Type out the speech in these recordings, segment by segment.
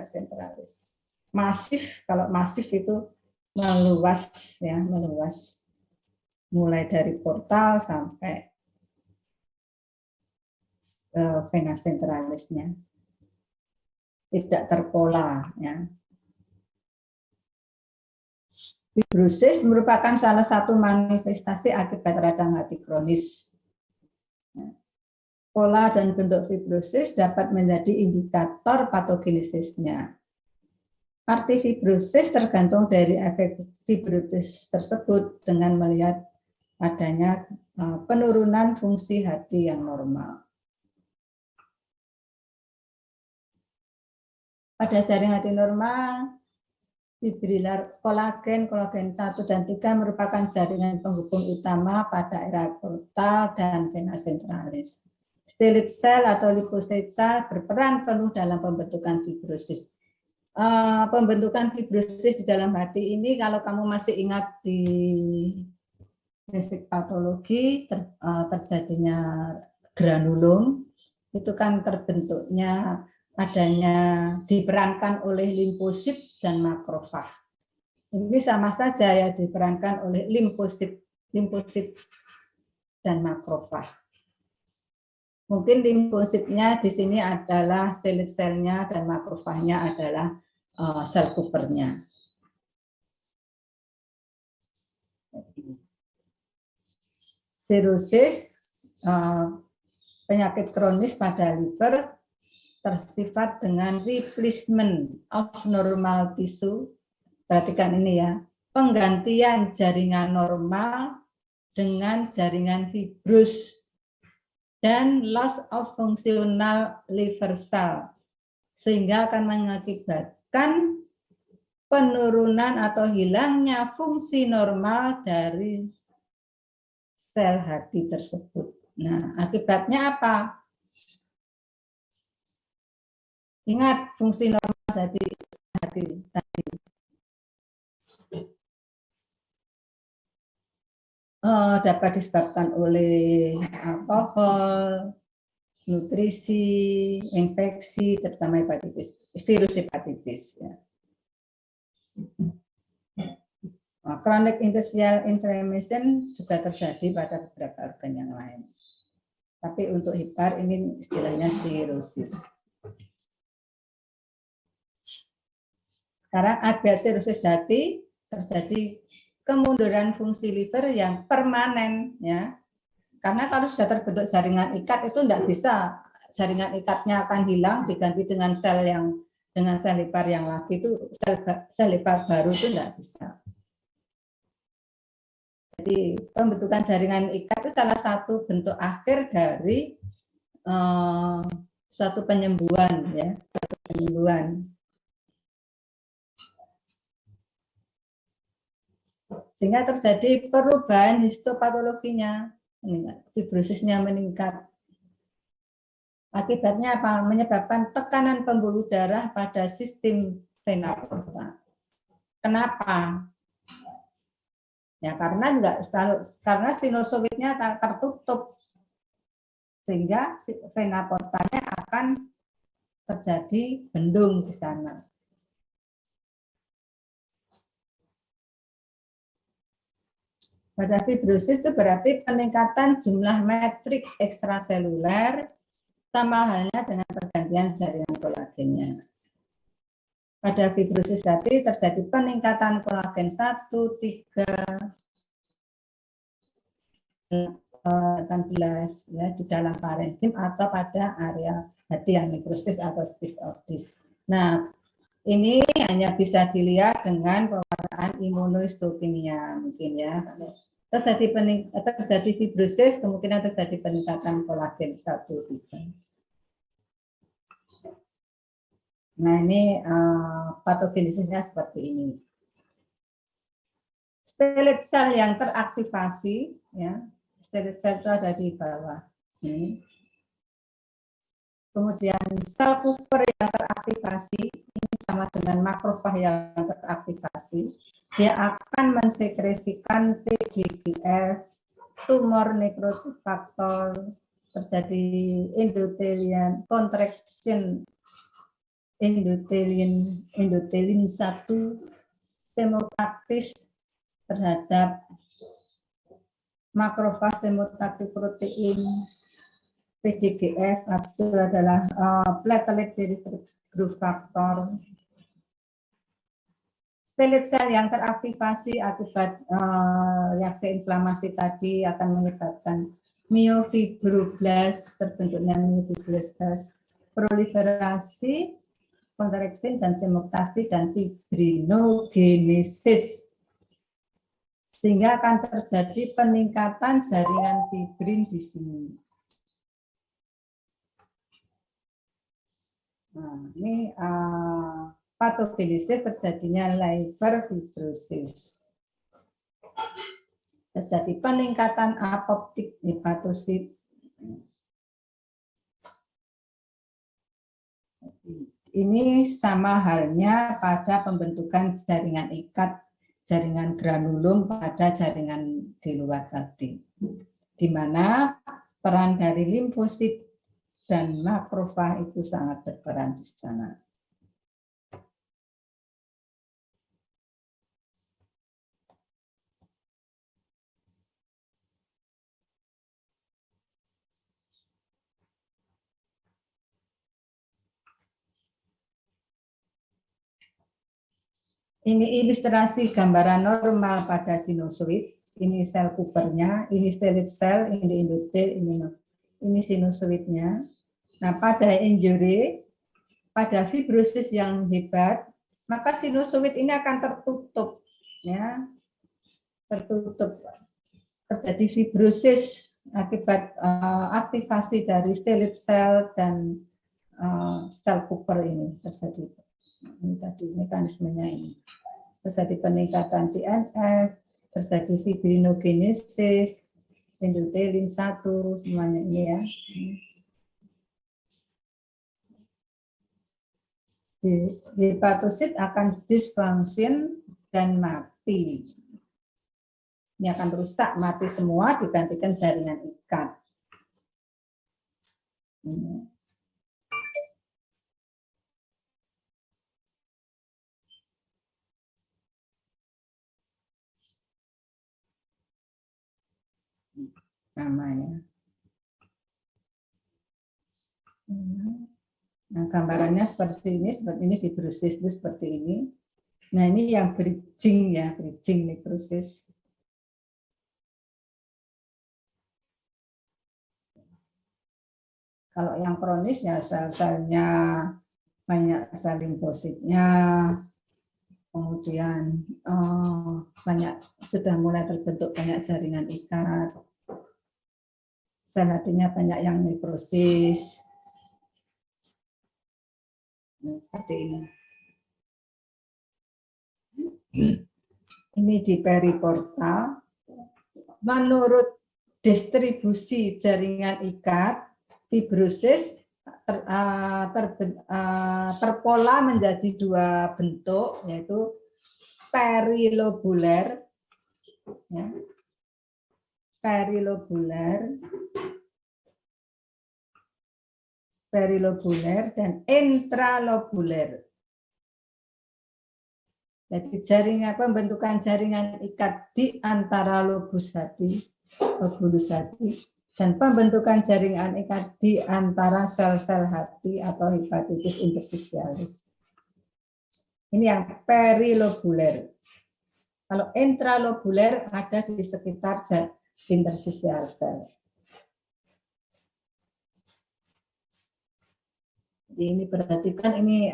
vena centralis. Masif, kalau masif itu meluas ya, meluas. Mulai dari portal sampai vena centralisnya. Tidak terpola ya. Fibrosis merupakan salah satu manifestasi akibat radang hati kronis. Pola dan bentuk fibrosis dapat menjadi indikator patogenesisnya. Arti fibrosis tergantung dari efek fibrosis tersebut dengan melihat adanya penurunan fungsi hati yang normal. Pada jaring hati normal, fibrilar kolagen 1 dan 3 merupakan jaringan penghubung utama pada area portal dan vena centralis. Stellate cell atau lymphocyte cell berperan penuh dalam pembentukan fibrosis. Pembentukan fibrosis di dalam hati ini, kalau kamu masih ingat di basic patologi, terjadinya granulom, itu kan terbentuknya adanya diperankan oleh limfosit dan makrofag. Ini sama saja ya, diperankan oleh limfosit dan makrofag. Mungkin limfositnya di sini adalah stellate cell-nya dan makrofagnya adalah sel Kuppernya. Sirosis, penyakit kronis pada liver, tersifat dengan replacement of normal tissue. Perhatikan ini ya, penggantian jaringan normal dengan jaringan fibrous dan loss of functional liver cell, sehingga akan mengakibatkan penurunan atau hilangnya fungsi normal dari sel hati tersebut. Nah, akibatnya apa? Ingat fungsi normal dari hati tadi. Dapat disebabkan oleh alkohol, nutrisi, infeksi, terutama hepatitis, virus hepatitis. Ya. Chronic interstitial inflammation juga terjadi pada beberapa organ yang lain. Tapi untuk hepar ini istilahnya sirosis. Sekarang akibat sirosis hati terjadi kemunduran fungsi liver yang permanen ya. Karena kalau sudah terbentuk jaringan ikat itu tidak bisa, jaringan ikatnya akan hilang diganti dengan sel hepar yang lagi, itu sel hepar baru itu tidak bisa. Jadi pembentukan jaringan ikat itu salah satu bentuk akhir dari suatu penyembuhan ya, penyembuhan. Sehingga terjadi perubahan histopatologinya, fibrosisnya meningkat. Akibatnya apa? Menyebabkan tekanan pembuluh darah pada sistem vena porta. Kenapa? Ya karena sinusoidnya tertutup, sehingga vena portanya akan terjadi bendung di sana. Pada fibrosis itu berarti peningkatan jumlah metrik ekstraseluler sama halnya dengan pergantian jaringan kolagennya. Pada fibrosis hati terjadi peningkatan kolagen 1, 3, 18 ya, di dalam parenkim atau pada area hati yang nekrosis atau spisodis. Nah, ini hanya bisa dilihat dengan pewarnaan imunohistokimia mungkin ya. Terjadi fibrosis, kemungkinan terjadi peningkatan kolagen 1, 3. Nah, ini patogenesisnya seperti ini. Stellate cell yang teraktivasi, ya, stellate cell itu ada di bawah ini. Kemudian sel Kupper yang teraktivasi, ini sama dengan makrofag yang teraktivasi, dia akan mensekresikan TGGF, tumor necrotic factor, terjadi endothelial contraction endotelin 1 chemotaktis terhadap makrofag chemotaktis protein PDGF, itu adalah platelet derived growth factor. Stellate cell yang teraktivasi akibat reaksi inflamasi tadi akan menyebabkan myofibroblast, terbentuknya myofibroblast, proliferasi, kontraksi dan chemotaxis dan fibrinogenesis. Sehingga akan terjadi peningkatan jaringan fibrin di sini. Nah, ini patogenesis terjadinya liver fibrosis. Terjadi peningkatan apoptik hepatosit. Ini sama halnya pada pembentukan jaringan ikat, jaringan granulum pada jaringan di luar tadi, di mana peran dari limfosit dan makrofag itu sangat berperan di sana. Ini ilustrasi gambaran normal pada sinusoid. Ini sel Coopernya, ini stellate cell, ini endotel, ini sinusoidnya. Nah, pada injury, pada fibrosis yang hebat, maka sinusoid ini akan tertutup, ya, tertutup. Terjadi fibrosis akibat aktivasi dari stellate cell dan sel Cooper ini terjadi. Ini tadi mekanismenya ini. Terjadi peningkatan TNF, terjadi fibrinogenesis, endotelin 1, semuanya ini ya. Hepatosit akan disfungsi dan mati. Ini akan rusak, mati semua, digantikan jaringan ikat. Ini. Namanya. Nah, gambarannya seperti ini fibrosis itu seperti ini. Nah, ini yang bridging ya, bridging necrosis. Kalau yang kronis ya sel-selnya banyak sel limfositnya, kemudian banyak sudah mulai terbentuk banyak jaringan ikat, sel hatinya banyak yang nekrosis. Nah, seperti ini. Ini di periportal. Menurut distribusi jaringan ikat, fibrosis terpola menjadi dua bentuk, yaitu perilobular, ya, perilobular dan intralobular. Jadi jaringan pembentukan jaringan ikat di antara lobus hati, lobulus hati, dan pembentukan jaringan ikat di antara sel-sel hati atau hepatitis interstitialis. Ini yang perilobular. Kalau intralobular ada di sekitar interstitial cell. Jadi ini perhatikan ini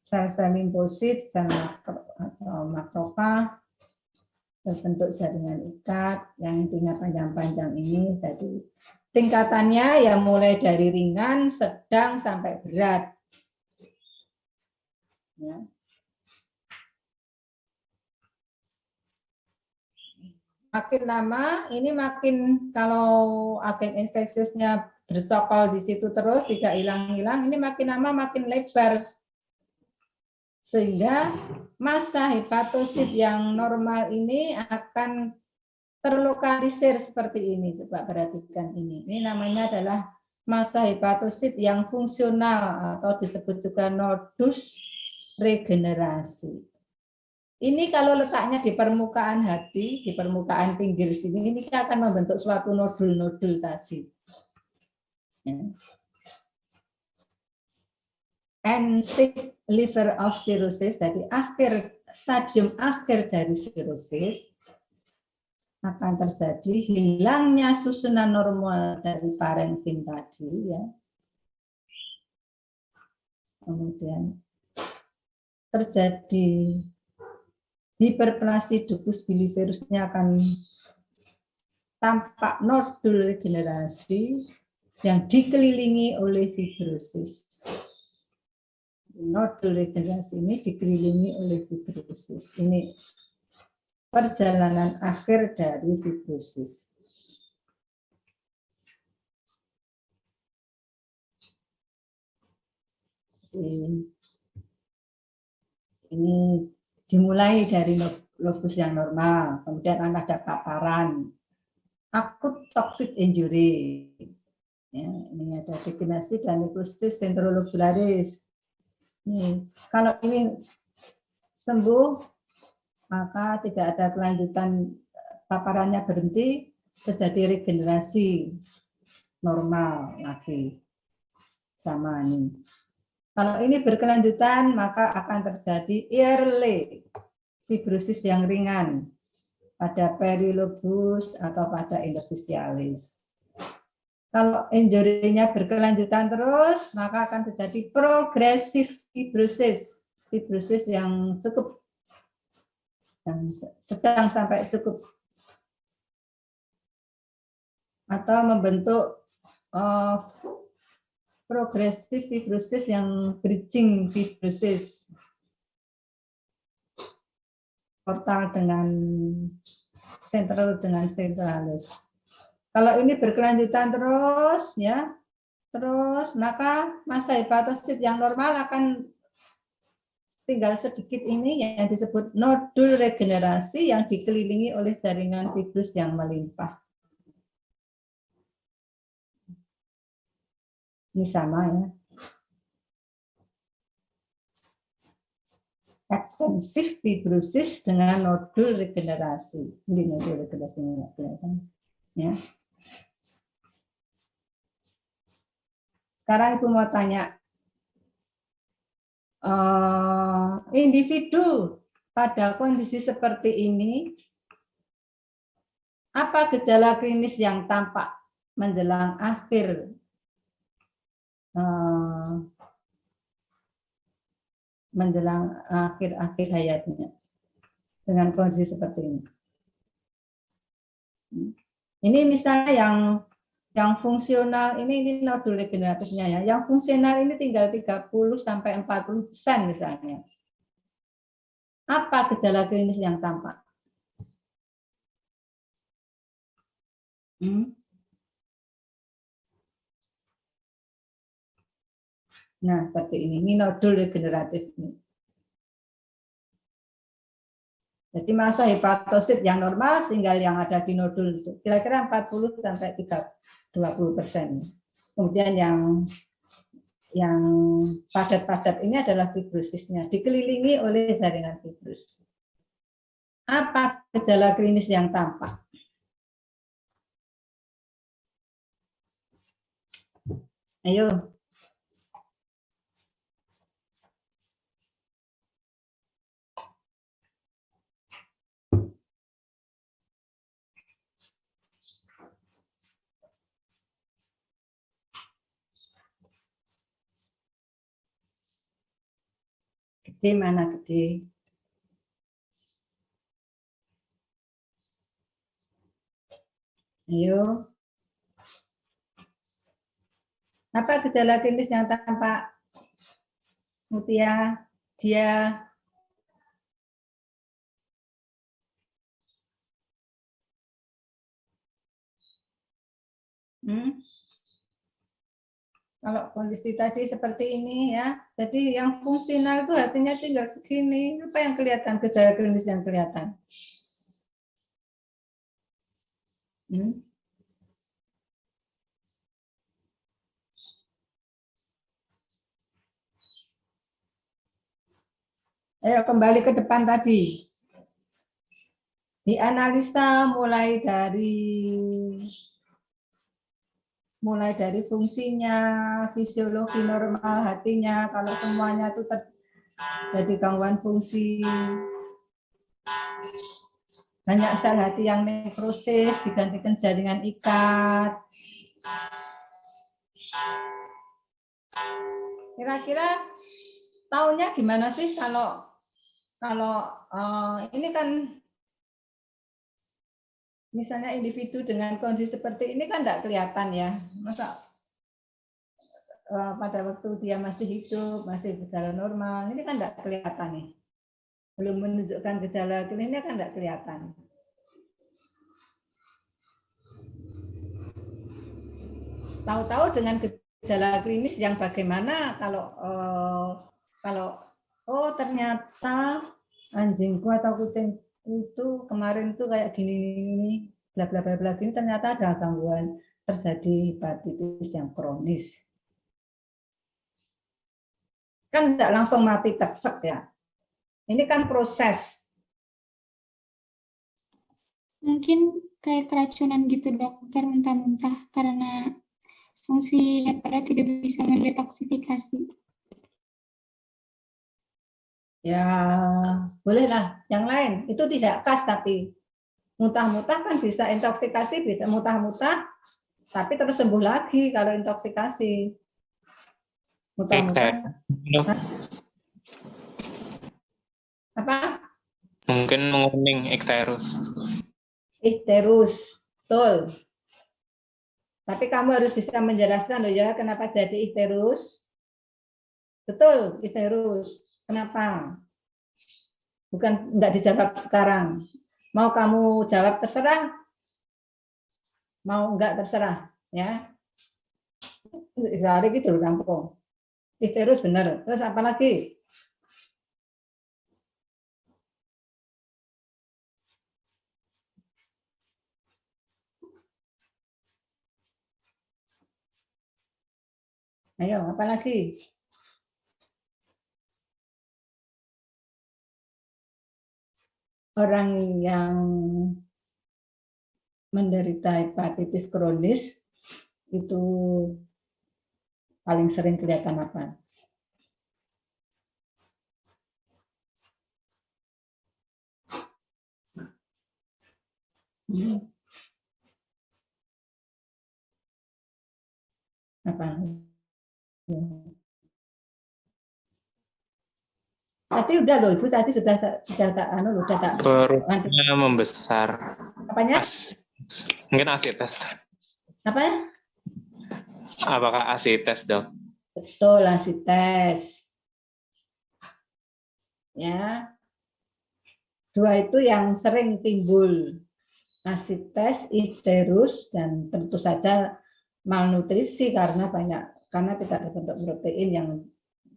sel-sel limfosit, sel makrofag terbentuk jaringan ikat yang intinya panjang-panjang ini. Jadi tingkatannya ya mulai dari ringan, sedang sampai berat. Ya. Makin lama ini makin, kalau agen infeksiusnya bercokol di situ terus tidak hilang-hilang, ini makin lama makin lebar. Sehingga massa hepatosit yang normal ini akan terlokalisir seperti ini. Coba perhatikan ini. Ini namanya adalah masa hepatosit yang fungsional atau disebut juga nodus regenerasi. Ini kalau letaknya di permukaan hati, di permukaan pinggir sini, ini akan membentuk suatu nodul-nodul tadi. End stage liver of cirrhosis, jadi stadium akhir dari cirrhosis, akan terjadi hilangnya susunan normal dari parenkim tadi, ya. Kemudian terjadi hiperplasi ductus bilivirusnya akan tampak nodul regenerasi yang dikelilingi oleh fibrosis. Nodul regenerasi ini dikelilingi oleh fibrosis. Ini perjalanan akhir dari fibrosis. Ini dimulai dari lobus yang normal, kemudian ada paparan, akut toxic injury. Ya, ini ada degenerasi dan nekrosis sentrolobularis. Kalau ini sembuh, maka tidak ada kelanjutan, paparannya berhenti, terjadi regenerasi normal lagi. Sama ini. Kalau ini berkelanjutan, maka akan terjadi early fibrosis yang ringan pada perilobus atau pada interstitialis. Kalau injury-nya berkelanjutan terus, maka akan terjadi progresif fibrosis, fibrosis yang cukup, yang sedang sampai cukup, atau membentuk progresif fibrosis yang bridging fibrosis, portal dengan sentral dengan sentralis. Kalau ini berkelanjutan terus, ya, terus maka masa hepatosit yang normal akan tinggal sedikit ini yang disebut nodul regenerasi yang dikelilingi oleh jaringan fibrus yang melimpah. Ini sama, ya. Ekstensif fibrosis dengan nodul regenerasi. Ini nodul regenerasi nggak kelihatan, ya. Sekarang Ibu mau tanya, individu pada kondisi seperti ini, apa gejala klinis yang tampak menjelang akhir hayatnya dengan kondisi seperti ini? Ini misalnya yang fungsional ini nodul regeneratifnya, ya. Yang fungsional ini tinggal 30-40% misalnya. Apa gejala klinis yang tampak? Nah, seperti ini nodul regeneratif ini. Jadi masa hepatosit yang normal tinggal yang ada di nodul itu kira-kira 40-20%. Kemudian yang padat-padat ini adalah fibrosisnya, dikelilingi oleh jaringan fibrus. Apa gejala klinis yang tampak? Ayo. Gede mana gede? Ayo. Apa gejala klinis yang tampak? Mutia, dia. Kalau kondisi tadi seperti ini, ya, jadi yang fungsional itu artinya tinggal segini. Apa yang kelihatan, gejala klinis yang kelihatan? Ayo kembali ke depan tadi. Dianalisa mulai dari fungsinya, fisiologi normal hatinya, kalau semuanya itu terjadi gangguan fungsi, banyak sel hati yang nekrosis digantikan jaringan ikat. Kira-kira tahunya gimana sih kalau ini kan misalnya individu dengan kondisi seperti ini kan tidak kelihatan ya, masa pada waktu dia masih hidup, masih berjalan normal, ini kan tidak kelihatan nih, belum menunjukkan gejala klinisnya kan tidak kelihatan. Tahu-tahu dengan gejala klinis yang bagaimana kalau oh ternyata anjingku atau kucingku itu kemarin tuh kayak gini bla bla bla bla gini, ternyata ada gangguan terjadi hepatitis yang kronis. Kan tidak langsung mati teksek ya. Ini kan proses. Mungkin kayak keracunan gitu dokter, muntah-muntah karena fungsi heparat tidak bisa mendetoksifikasi. Ya bolehlah. Yang lain itu tidak khas, tapi muntah-muntah kan bisa intoksikasi, bisa muntah-muntah tapi terus sembuh lagi kalau intoksikasi. Muntah-muntah. Apa? Mungkin menguning ikterus. Ikterus, betul. Tapi kamu harus bisa menjelaskan loh ya, kenapa jadi ikterus. Betul, ikterus. Kenapa? Bukan enggak dijawab sekarang. Mau kamu jawab terserah, mau enggak terserah, ya. Hari gitu loh kampung. Ikterus benar. Terus apa lagi? Ayo, apa lagi? Orang yang menderita hepatitis kronis itu paling sering kelihatan apa? Apa? Tapi udah loh, Ibu tadi sudah tak perutnya membesar. Apanya? Mungkin asites. Apa? Apakah asites, Dok? Betul, asites. Ya. Dua itu yang sering timbul. Asites, ikterus, dan tentu saja malnutrisi karena tidak terbentuk protein yang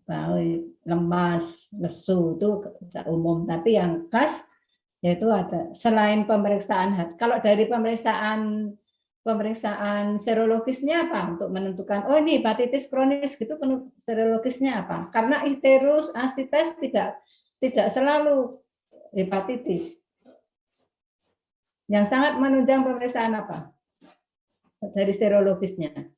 baik, lemas, lesu itu tidak umum. Tapi yang khas yaitu ada selain pemeriksaan hati. Kalau dari pemeriksaan serologisnya apa untuk menentukan oh ini hepatitis kronis gitu, serologisnya apa? Karena ikterus, asites tidak selalu hepatitis. Yang sangat menunjang pemeriksaan apa? Dari serologisnya.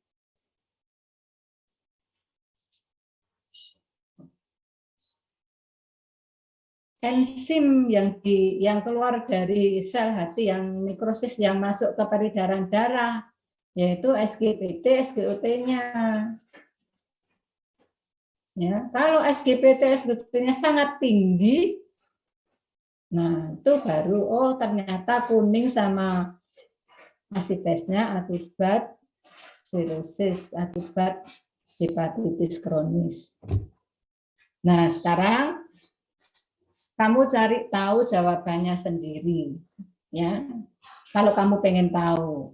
Enzim yang keluar dari sel hati yang nekrosis yang masuk ke peredaran darah yaitu SGPT, SGOT-nya. Ya, kalau SGPT, SGOT-nya sangat tinggi, nah itu baru oh ternyata kuning sama asitesnya akibat sirosis, akibat hepatitis kronis. Nah sekarang kamu cari tahu jawabannya sendiri, ya. Kalau kamu pengen tahu,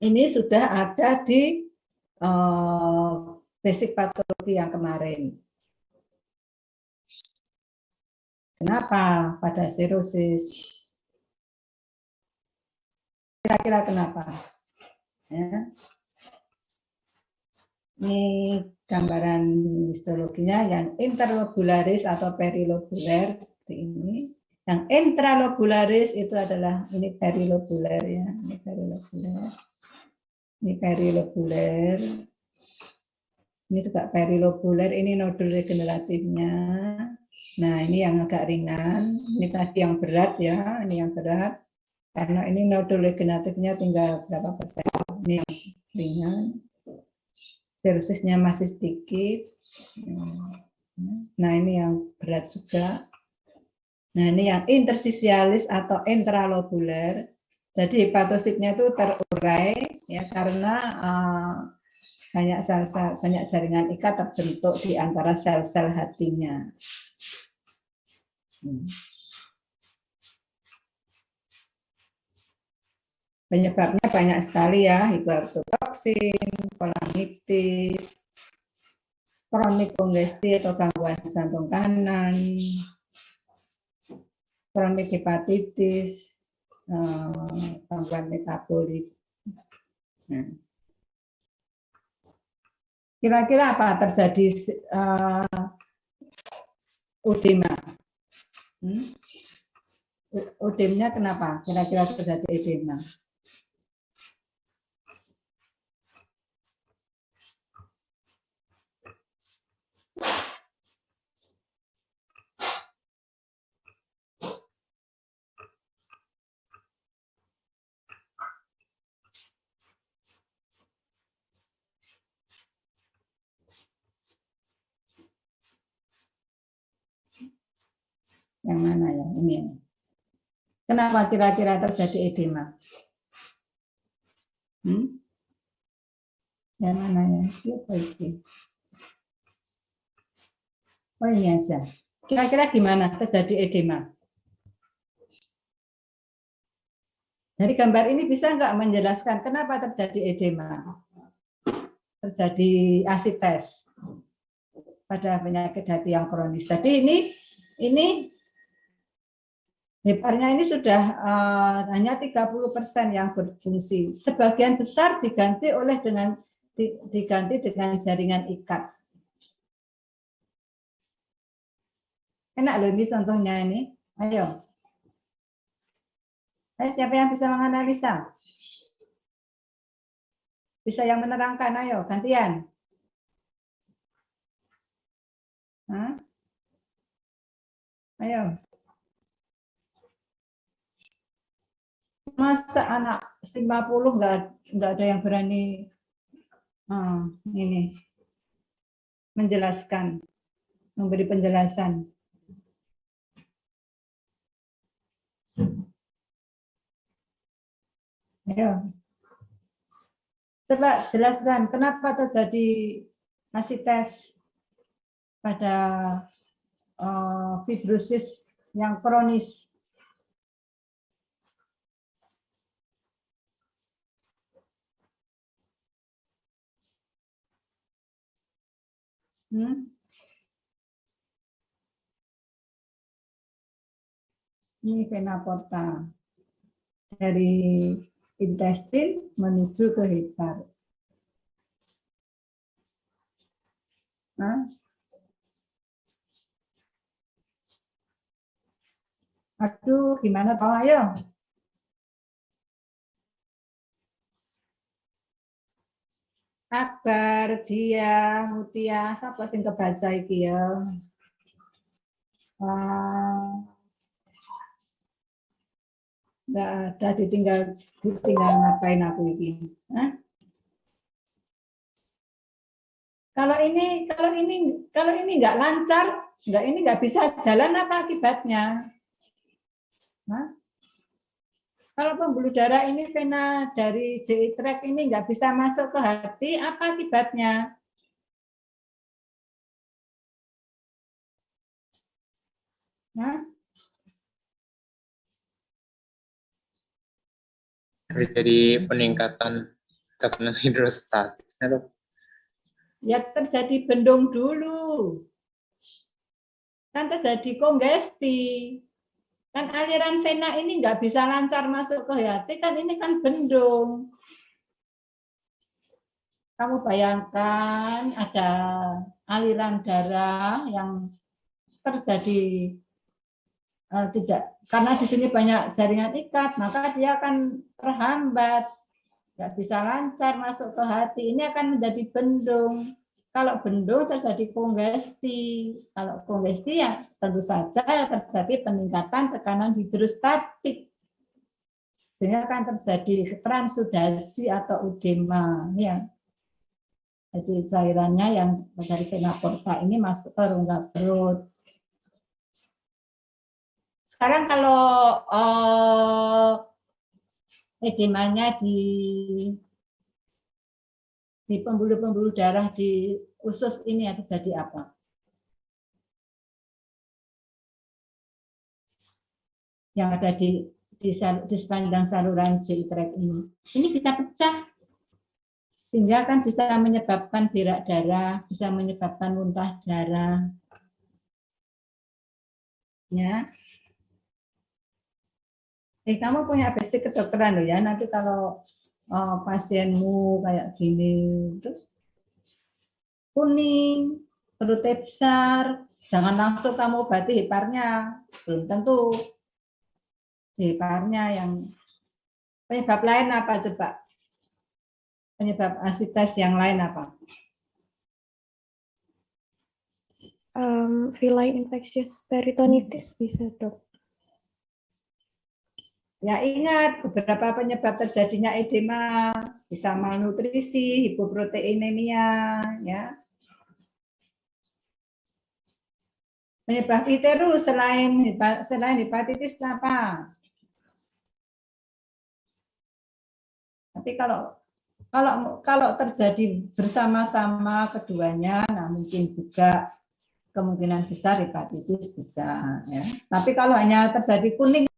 ini sudah ada di basic patologi yang kemarin. Kenapa pada sirosis? Kira-kira kenapa? Ya. Ini gambaran histologinya yang interlobularis atau perilobuler seperti ini. Yang intralobularis itu adalah ini perilobuler ya, ini perilobuler. Ini perilobuler. Ini juga perilobuler, ini nodul regeneratifnya. Nah, ini yang agak ringan. Ini tadi yang berat ya, ini yang berat. Karena ini nodul regeneratifnya tinggal berapa persen. Ini yang ringan. Cirrhosisnya masih sedikit. Nah, ini yang berat juga. Nah, ini yang interstisialis atau intralobuler. Jadi hepatositnya itu terurai ya karena banyak jaringan ikat terbentuk di antara sel-sel hatinya. Penyebabnya banyak sekali ya, hipertoksin, kolangitis, kronik kongesti atau gangguan jantung kanan, kronik hepatitis, gangguan metabolik. Kira-kira apa terjadi edema? Edemnya kenapa? Kira-kira terjadi edema? Yang mana ya? Ini. Kenapa kira-kira terjadi edema? Yang mana ya? Oh ini aja. Kira-kira gimana terjadi edema? Dari gambar ini bisa nggak menjelaskan kenapa terjadi edema? Terjadi asites pada penyakit hati yang kronis. Jadi ini heparnya ini sudah hanya 30% yang berfungsi. Sebagian besar diganti dengan jaringan ikat. Enak loh ini contohnya ini. Ayo. Siapa yang bisa menganalisa? Bisa yang menerangkan, ayo gantian. Ayo. Masa anak 50 nggak ada yang berani ini menjelaskan, memberi penjelasan. Ayo. Coba jelaskan kenapa terjadi asites pada fibrosis yang kronis. Ini vena porta dari intestin menuju ke hepar. Aduh, gimana Pak? Ayo. Akbar, dia, Mutia, siapa sing kebaca iki ya? Nggak ada, ditinggal ngapain aku ini? Kalau ini nggak lancar, nggak bisa jalan apa akibatnya? Kalau pembuluh darah ini vena dari GI tract ini nggak bisa masuk ke hati, apa akibatnya? Terjadi peningkatan tekanan hidrostatisnya, Dok. Ya terjadi bendung dulu. Kan terjadi kongesti. Kan aliran vena ini nggak bisa lancar masuk ke hati, kan ini kan bendung. Kamu bayangkan ada aliran darah yang terjadi tidak, karena di sini banyak jaringan ikat, maka dia akan terhambat, nggak bisa lancar masuk ke hati. Ini akan menjadi bendung. Kalau bendung terjadi kongesti. Kalau kongesti ya tentu saja terjadi peningkatan tekanan hidrostatik. Sehingga akan terjadi transudasi atau edema. Ya. Jadi cairannya yang dari vena porta ini masuk ke rongga perut. Sekarang kalau edemanya di pembuluh-pembuluh darah di usus ini terjadi apa? Yang ada di sepanjang saluran GI tract ini. Ini bisa pecah. Sehingga kan bisa menyebabkan berak darah, bisa menyebabkan muntah darah. Ya. Kamu punya basic kedokteran loh ya. Nanti kalau pasienmu kayak gini, terus kuning, perutnya besar, jangan langsung kamu obati heparnya. Belum tentu heparnya yang penyebab lain apa coba? Penyebab asites yang lain apa? Feline infectious peritonitis bisa, Dok. Ya ingat, beberapa penyebab terjadinya edema bisa malnutrisi, hipoproteinemia, ya. Penyebab iterus selain hepatitis apa? Tapi kalau terjadi bersama-sama keduanya, nah mungkin juga kemungkinan besar hepatitis bisa, ya. Tapi kalau hanya terjadi kuning